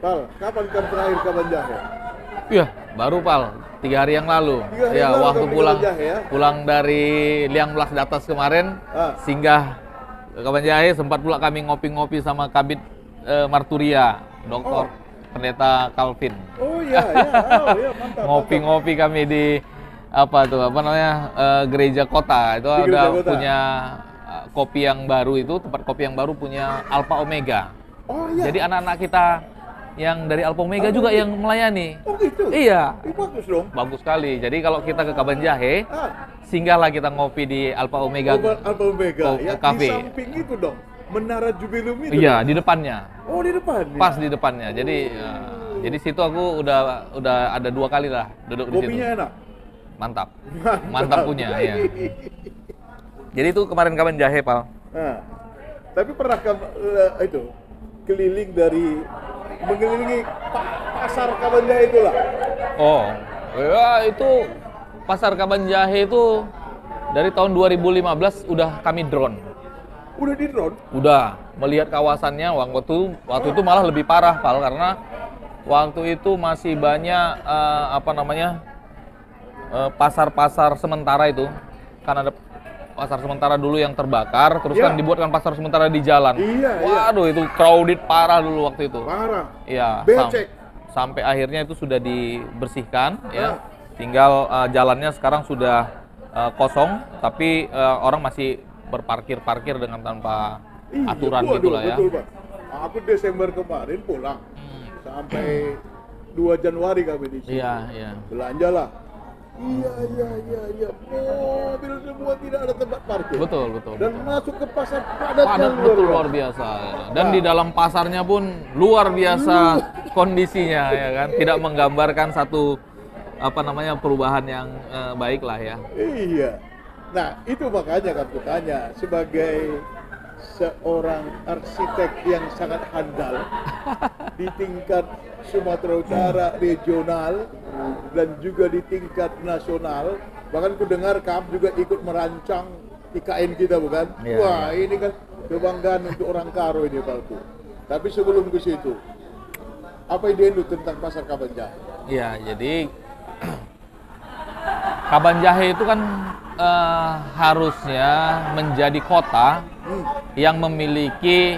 Pal, kapan kamu terakhir Kaban Jahe? Iya, baru Pal, 3 hari yang lalu. 3 hari Ya, yang lalu waktu kamu di pulang Kaban Jahe, ya? pulang dari Liang Belas di atas kemarin, singgah ke Kaban Jahe, sempat pula kami ngopi-ngopi sama Kabid Marturia, Dokter Pendeta Calvin. Oh iya, mantap. Ngopi-ngopi kami di apa namanya gereja kota itu Di ada gereja kota. punya kopi yang baru itu tempat kopi yang baru punya Alpha Omega. Oh iya. Jadi anak-anak kita yang dari Alpha Omega juga yang melayani. Oh gitu? Iya. Bagus dong. Bagus sekali. Jadi kalau kita ke Kaban Jahe, Ah, singgahlah kita ngopi di Alpha Omega Alpha Omega. Ya, Cafe. di samping itu dong. Menara Jubilum itu. Iya, dong. di depannya. Oh, di depan. Pas di depannya. Jadi situ aku udah ada 2 kali lah duduk di situ. Kopinya enak. Mantap punya ya. Jadi itu kemarin Kaban Jahe, Pal. Nah, tapi pernah kamu itu keliling mengelilingi pasar Kaban Jahe itu lah. Oh, ya itu pasar Kaban Jahe itu dari tahun 2015 udah kami drone. Udah di drone? Udah melihat kawasannya. Waktu itu malah lebih parah, Pal, karena waktu itu masih banyak pasar-pasar sementara itu. Kan ada pasar sementara dulu yang terbakar, terus kan dibuatkan pasar sementara di jalan. Iya. Waduh, itu crowded parah dulu waktu itu. Parah. Iya. Becek. Sampai akhirnya itu sudah dibersihkan, ya. Tinggal jalannya sekarang sudah kosong, tapi orang masih berparkir dengan tanpa aturan gitulah ya. Betul, Pak. Aku Desember kemarin pulang. Sampai 2 Januari kami di sini. Iya. Belanja lah. Iya. Mobil semua tidak ada tempat parkir. Betul. Dan masuk ke pasar padat Betul, luar biasa. Dan di dalam pasarnya pun luar biasa kondisinya, ya kan. Tidak menggambarkan satu perubahan yang baik lah ya. Iya. Nah, itu makanya kan kutanya sebagai seorang arsitek yang sangat handal di tingkat Sumatera Utara regional dan juga di tingkat nasional. Bahkan ku dengar kamu juga ikut merancang IKN kita, bukan? Iya, Wah, ini kan kebanggaan untuk orang Karo ini, Palku. Tapi sebelum ke situ, apa ide lu tentang pasar Kaban Jahe? Iya, jadi Kaban Jahe itu kan harusnya menjadi kota yang memiliki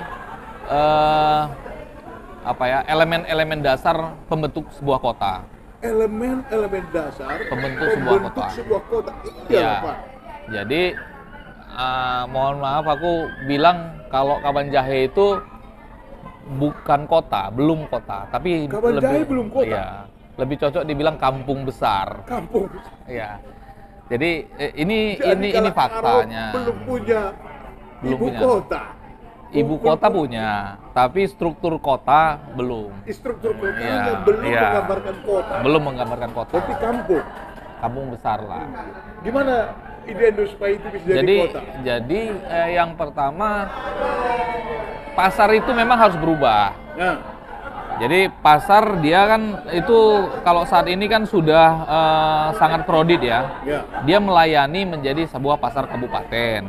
elemen-elemen dasar pembentuk sebuah kota. Elemen-elemen dasar Pembentuk sebuah kota. Iya, Ya. Pak. Jadi mohon maaf aku bilang kalau Kaban Jahe itu bukan kota, belum kota, tapi Kaban Jahe belum kota? Iya, lebih cocok dibilang kampung besar. Kampung. Iya. Jadi ini Jadi kalau faktanya. Karo belum punya ibu punya. kota. Ibu kota punya, tapi struktur kota belum. Struktur kotanya Iya, belum iya. menggambarkan kota. Belum menggambarkan kota. Tapi kampung. Kampung besar lah. Gimana ide Anda supaya itu bisa jadi kota? Jadi yang pertama pasar itu memang harus berubah. Nah, Jadi pasar dia kan itu kalau saat ini kan sudah sangat kredit ya. ya. Dia melayani menjadi sebuah pasar kabupaten.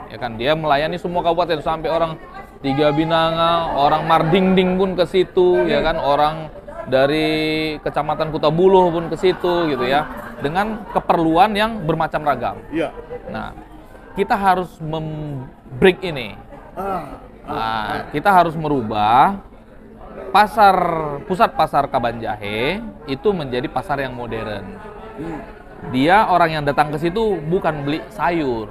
Ya kan dia melayani semua kabupaten sampai orang Tiga Binanga, orang Mardingding pun ke situ ya kan, orang dari Kecamatan Kutabuluh pun ke situ gitu ya. Dengan keperluan yang bermacam ragam. Iya. Nah, kita harus break ini. Kita harus merubah pusat pasar Kaban Jahe itu menjadi pasar yang modern. Dia orang yang datang ke situ bukan beli sayur,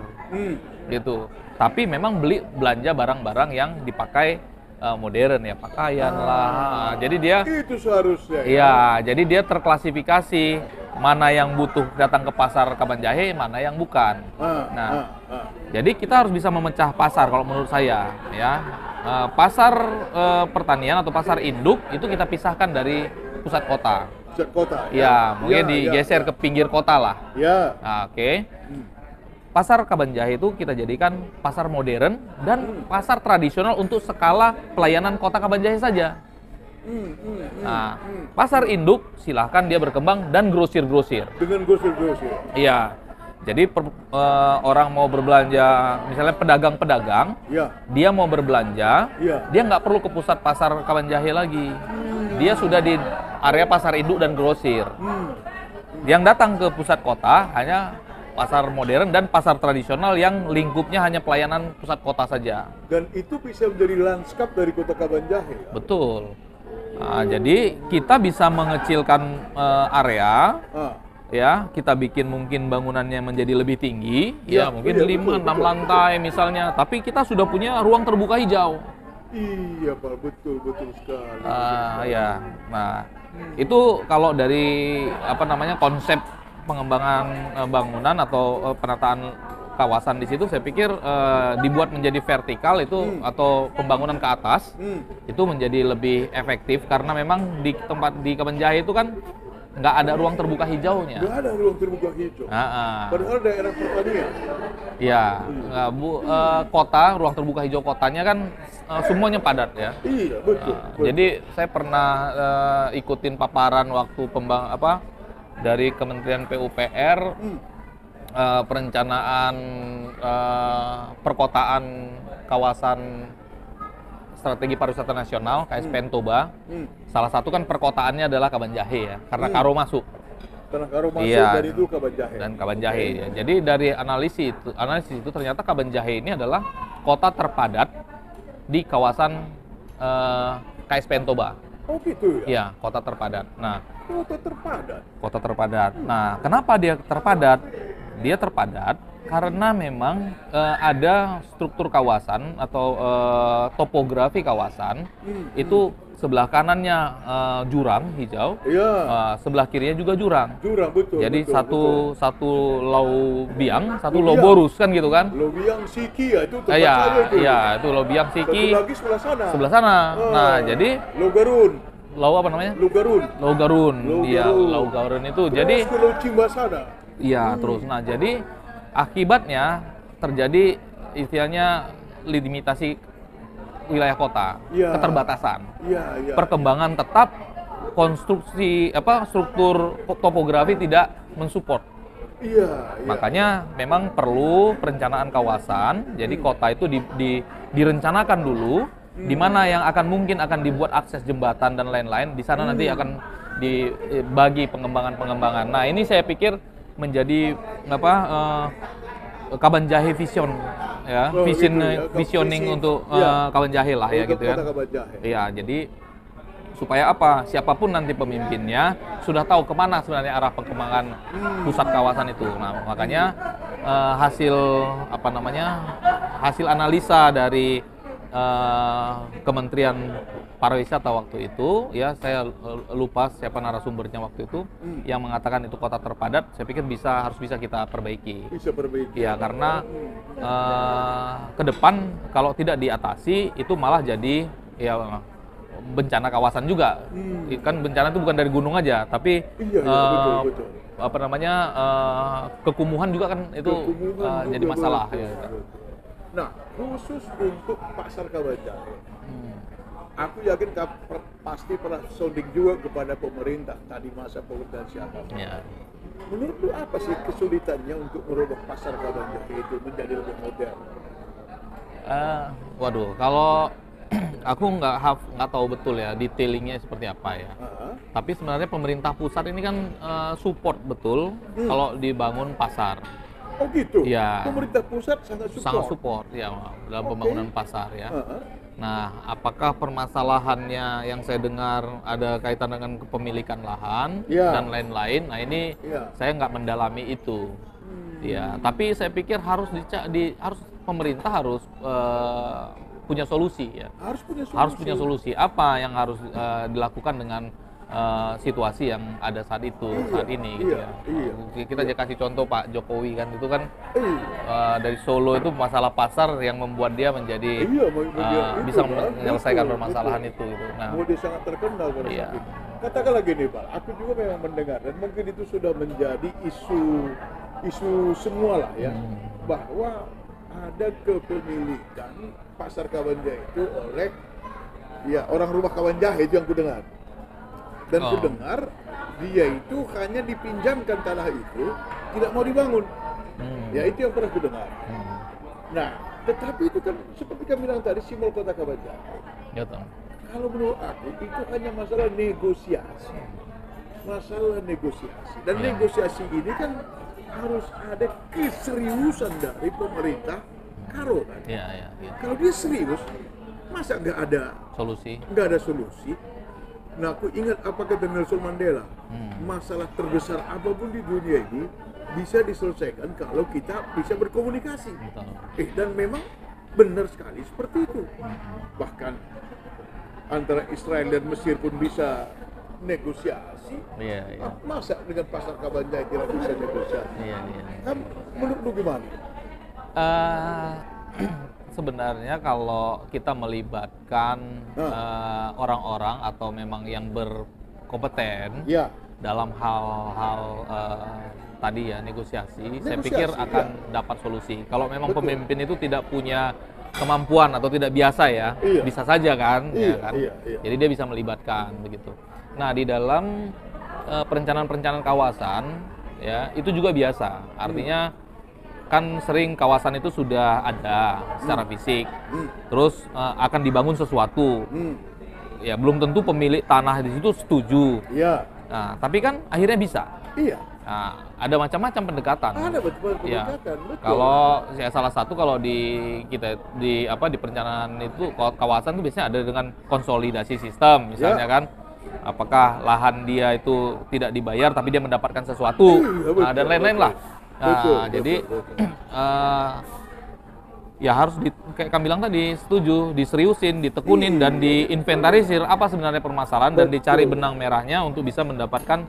gitu, tapi memang belanja barang-barang yang dipakai modern ya, pakaian lah. Jadi dia Itu seharusnya. iya, jadi dia terklasifikasi mana yang butuh datang ke pasar Kaban Jahe, mana yang bukan. Jadi kita harus bisa memecah pasar kalau menurut saya ya. Pasar pertanian atau pasar induk itu kita pisahkan dari pusat kota. Pusat kota. Ya, mungkin digeser ke pinggir kota lah. Ya. Nah, oke. Pasar Kaban Jahe itu kita jadikan pasar modern dan pasar tradisional untuk skala pelayanan kota Kaban Jahe saja. Nah, pasar induk silahkan dia berkembang dan grosir-grosir. Dengan grosir-grosir. Iya. Jadi orang mau berbelanja, misalnya pedagang-pedagang, Ya. dia mau berbelanja, Iya. dia nggak perlu ke pusat pasar Kaban Jahe lagi. dia sudah di area pasar induk dan grosir. Yang datang ke pusat kota hanya pasar modern dan pasar tradisional yang lingkupnya hanya pelayanan pusat kota saja. Dan itu bisa menjadi lanskap dari kota Kabanjahe. Betul. Nah, jadi kita bisa mengecilkan area, ya, kita bikin mungkin bangunannya menjadi lebih tinggi, ya, mungkin 5-6 lantai misalnya, tapi kita sudah punya ruang terbuka hijau. Iya Pak, betul sekali. Ya, nah itu kalau dari konsep pengembangan bangunan atau penataan kawasan di situ, saya pikir dibuat menjadi vertikal itu atau pembangunan ke atas itu menjadi lebih efektif karena memang di tempat di Kabanjahe itu kan nggak ada ruang terbuka hijaunya. Nggak ada ruang terbuka hijau. Padahal daerah pertanian. Ya, kota, ruang terbuka hijau kotanya kan semuanya padat ya. Iya, betul. Jadi saya pernah ikutin paparan waktu dari Kementerian PUPR perencanaan perkotaan kawasan strategi pariwisata nasional KSPN Toba. Salah satu kan perkotaannya adalah Kabanjahe ya, karena Karo masuk. Karena Karo masuk dari itu Kabanjahe. Dan Kabanjahe ya. Jadi dari analisis itu ternyata Kabanjahe ini adalah kota terpadat di kawasan KSPN Toba. Oh gitu ya? Iya, kota terpadat. Nah, kota terpadat. Nah, kenapa dia terpadat? Dia terpadat karena memang ada struktur kawasan atau topografi kawasan itu sebelah kanannya jurang hijau, sebelah kirinya juga jurang. Betul. Jadi satu Lau Biang, satu Lau Borus kan gitu kan? Lau Biang Siki ya itu tempatnya itu. Iya, itu Lau Biang Siki. Satu lagi sebelah sana. Sebelah sana. Nah, jadi Lau Garun. Lau apa namanya? Lau Garun. Iya, Lau Garun itu. Terus jadi ke Lau Cimbasana. Iya, terus. Nah, jadi akibatnya terjadi istilahnya limitasi wilayah kota, keterbatasan. Perkembangan tetap konstruksi struktur topografi tidak mensupport. Makanya memang perlu perencanaan kawasan. Jadi kota itu direncanakan dulu di mana yang mungkin akan dibuat akses jembatan dan lain-lain. Di sana nanti akan dibagi pengembangan. Nah, ini saya pikir menjadi Kabanjahe vision ya, visioning untuk Kabanjahe lah ya gitu kan. Iya, jadi supaya siapapun nanti pemimpinnya sudah tahu kemana sebenarnya arah perkembangan pusat kawasan itu. Nah, makanya hasil analisa dari Kementerian Pariwisata waktu itu, ya saya lupa siapa narasumbernya waktu itu yang mengatakan itu kota terpadat. Saya pikir harus bisa kita perbaiki. Ya, karena ke depan kalau tidak diatasi itu malah jadi ya bencana kawasan juga. Kan bencana itu bukan dari gunung aja, tapi betul. Kekumuhan juga kan itu jadi masalah. Ya. Nah, khusus untuk pasar Kabanjahe, aku yakin pasti pernah sounding juga kepada pemerintah tadi masa pemerintahan siapa. Menurut lu apa sih kesulitannya untuk merubah pasar Kabanjahe itu menjadi lebih modern? Kalau aku nggak tahu betul ya detailingnya seperti apa ya. Tapi sebenarnya pemerintah pusat ini kan support betul kalau dibangun pasar. Oh gitu? Ya. Pemerintah pusat sangat support ya dalam pembangunan pasar ya. Nah, apakah permasalahannya yang saya dengar ada kaitan dengan kepemilikan lahan dan lain-lain? Nah, ini saya nggak mendalami itu. Ya, tapi saya pikir harus pemerintah harus punya solusi ya. Harus punya solusi. Apa yang harus dilakukan dengan situasi yang ada saat ini gitu ya. Kita aja kasih contoh Pak Jokowi kan, itu kan dari Solo itu masalah pasar yang membuat dia menjadi bisa menyelesaikan permasalahan itu gitu. Nah, dia sangat terkenal pada saat itu. Katakanlah gini Pak, aku juga memang mendengar dan mungkin itu sudah menjadi isu semua lah ya, bahwa ada kepemilikan pasar Kabanjahe itu oleh orang rumah Kabanjahe, itu yang kudengar. Dan kudengar dia itu hanya dipinjamkan tanah itu, tidak mau dibangun. Ya itu yang pernah kudengar. Nah, tetapi itu kan seperti kami bilang tadi, simbol kota Kabanjahe. Kalau menurut aku itu hanya masalah negosiasi. Masalah negosiasi. Dan Ya. negosiasi ini kan harus ada keseriusan dari pemerintah Karo kan. Iya. Kalau dia serius, masa nggak ada Solusi. solusi? Nah, aku ingat apa kata Nelson Mandela, masalah terbesar apapun di dunia ini bisa diselesaikan kalau kita bisa berkomunikasi. Betul. Dan memang benar sekali seperti itu. Bahkan antara Israel dan Mesir pun bisa negosiasi. Iya. Masa dengan pasar Kabanjai tidak bisa negosiasi? Iya. Kan menurutmu gimana? Sebenarnya kalau kita melibatkan orang-orang atau memang yang berkompeten Ya, dalam hal-hal tadi ya negosiasi, saya pikir akan dapat solusi. Kalau memang Betul. pemimpin itu tidak punya kemampuan atau tidak biasa ya, Iya. bisa saja kan, Iya, ya kan. iya. Jadi dia bisa melibatkan begitu. Nah di dalam perencanaan kawasan ya itu juga biasa. Artinya kan sering kawasan itu sudah ada secara fisik, terus akan dibangun sesuatu. Ya belum tentu pemilik tanah di situ setuju. Iya. Nah, tapi kan akhirnya bisa. Iya. Nah, ada macam-macam pendekatan. Ada betul Ya. pendekatan, betul. Kalau ya salah satu kalau di kita di perencanaan itu kawasan itu biasanya ada dengan konsolidasi sistem misalnya Ya. kan. Apakah lahan dia itu tidak dibayar tapi dia mendapatkan sesuatu. Iya, betul, Nah, dan lain-lain betul. lah. Nah, Betul, jadi betul. ya harus kayak kamu bilang tadi, setuju, diseriusin, ditekunin dan diinventarisir apa sebenarnya permasalahan dan Betul. dicari benang merahnya untuk bisa mendapatkan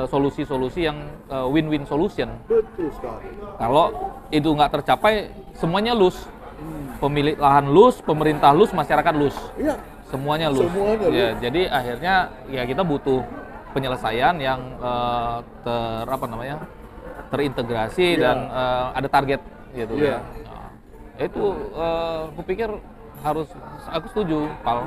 solusi-solusi yang win-win solution. Betul sekali. Kalau itu nggak tercapai, semuanya loose. Pemilik lahan loose, pemerintah loose, masyarakat loose. Iya. Semuanya loose. Semuanya Ya, loose. jadi akhirnya ya kita butuh penyelesaian yang terintegrasi Iya. dan ada target gitu Iya. ya. Nah, itu aku pikir aku setuju kalau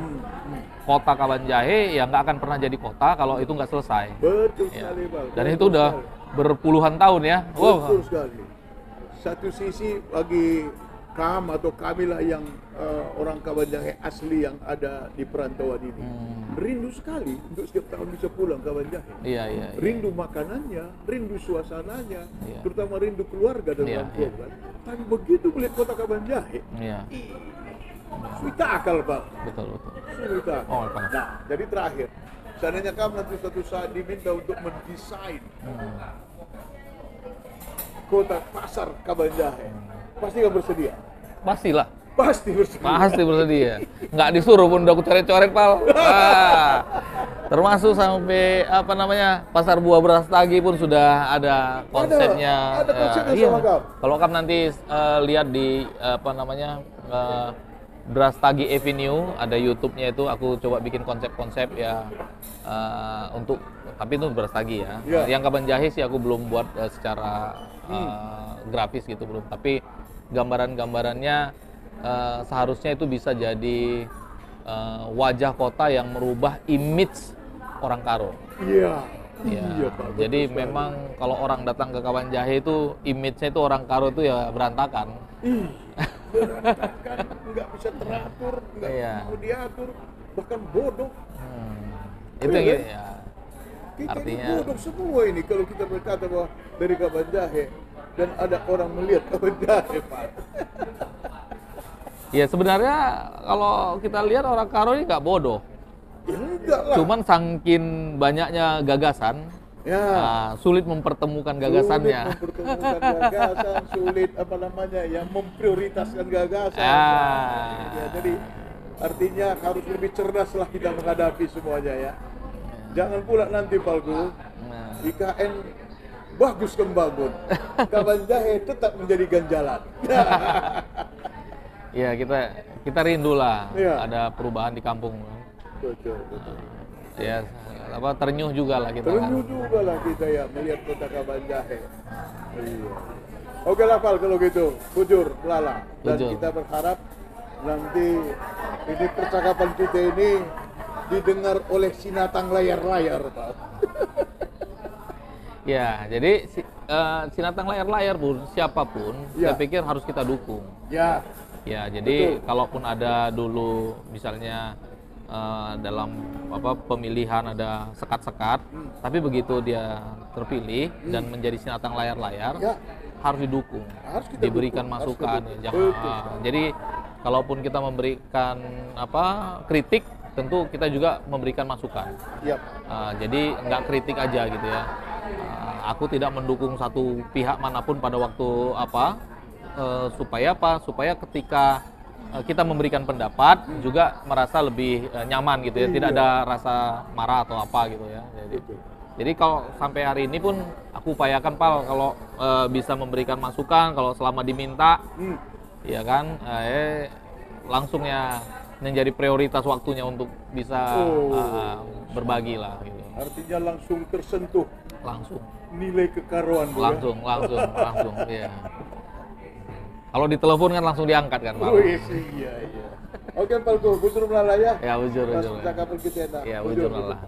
kota Kabanjahe ya nggak akan pernah jadi kota kalau itu nggak selesai. Betul Ya. sekali, Bang. Dan Betul itu udah sekali. berpuluhan tahun ya. Betul sekali. Satu sisi bagi atau kamilah yang orang Kabanjahe asli yang ada di perantauan ini, rindu sekali untuk setiap tahun bisa pulang Kabanjahe. Iya. Rindu makanannya, rindu suasananya, Iya. terutama rindu keluarga dan Iya, orang tua kan. Tapi begitu melihat kota Kabanjahe, Iya. sulit akal, Pak. Betul. Sulit akal. Oh, Pak. Nah, jadi terakhir, seandainya kamu nanti suatu saat diminta untuk mendesain kota pasar Kabanjahe, pasti nggak bersedia? Pastilah. Pasti bersedia. Pasti bersedia. Nggak disuruh pun udah aku coret-coret, Pal. Termasuk sampai Pasar Buah Brastagi pun sudah ada konsepnya. Ada konsepnya Iya. sama kau. Kalau kamu nanti lihat di Brastagi Avenue, ada YouTube-nya itu aku coba bikin konsep-konsep ya tapi itu Brastagi ya. Iya. Yang Kabanjahe sih aku belum buat secara grafis gitu belum, tapi gambaran-gambarannya seharusnya itu bisa jadi wajah kota yang merubah image orang Karo. Iya. Ya, Iya, Pak. Betul jadi sekali. memang kalau orang datang ke Kabanjahe itu image-nya itu orang Karo itu ya berantakan. Berantakan, nggak bisa teratur, nggak Iya. mau diatur, bahkan bodoh. Itu Iya, yang kan? ya. Kita Artinya- ini bodoh semua ini kalau kita berkata bahwa dari Kabanjahe dan ada orang melihat Kabanjahe, Pak. Ya sebenarnya kalau kita lihat orang Karo ini nggak bodoh. Ya enggak lah. Cuman saking banyaknya gagasan, Ya. sulit mempertemukan gagasannya. Sulit mempertemukan gagasan, sulit memprioritaskan gagasan. Ya, jadi artinya harus lebih cerdaslah kita menghadapi semuanya ya. Jangan pula nanti Palgu, Nah, IKN bagus membangun, Kabanjahe tetap menjadi ganjalan. ya kita rindulah Iya. ada perubahan di kampung. Betul, betul. Ya terenyuh juga lah kita. Terenyuh juga lah kita ya melihat kota Kabanjahe. Iya. Oke lah Pal kalau gitu, jujur Lala. Dan Jujur. kita berharap nanti ini percakapan kita ini didengar oleh sinatang layar-layar, Pak. Ya, jadi sinatang layar-layar pun siapapun, Ya. saya pikir harus kita dukung. Ya, Ya, jadi Betul. kalaupun ada dulu misalnya dalam pemilihan ada sekat-sekat, tapi begitu dia terpilih dan menjadi sinatang layar-layar, Ya. harus didukung, Harus kita diberikan dukung, harus masukan. kita Ya, dukung. jangan. Betul. Jadi kalaupun kita memberikan kritik, tentu kita juga memberikan masukan. Yap. Jadi nggak kritik aja gitu ya. Aku tidak mendukung satu pihak manapun pada waktu supaya Supaya ketika kita memberikan pendapat juga merasa lebih nyaman gitu ya, tidak ada rasa marah atau apa gitu ya. Jadi kalau sampai hari ini pun aku upayakan Pal kalau bisa memberikan masukan kalau selama diminta, ya kan, langsung ya menjadi prioritas waktunya untuk bisa berbagi lah gitu. Artinya langsung tersentuh Langsung. nilai kekaruan. Bu, Langsung, ya. Kalau ditelepon kan langsung diangkat kan, Pak. Wih, iya. Oke, Palko, bujur melalaya. Ya, bujur. Kita enak. Ya, Bujur bujur lah.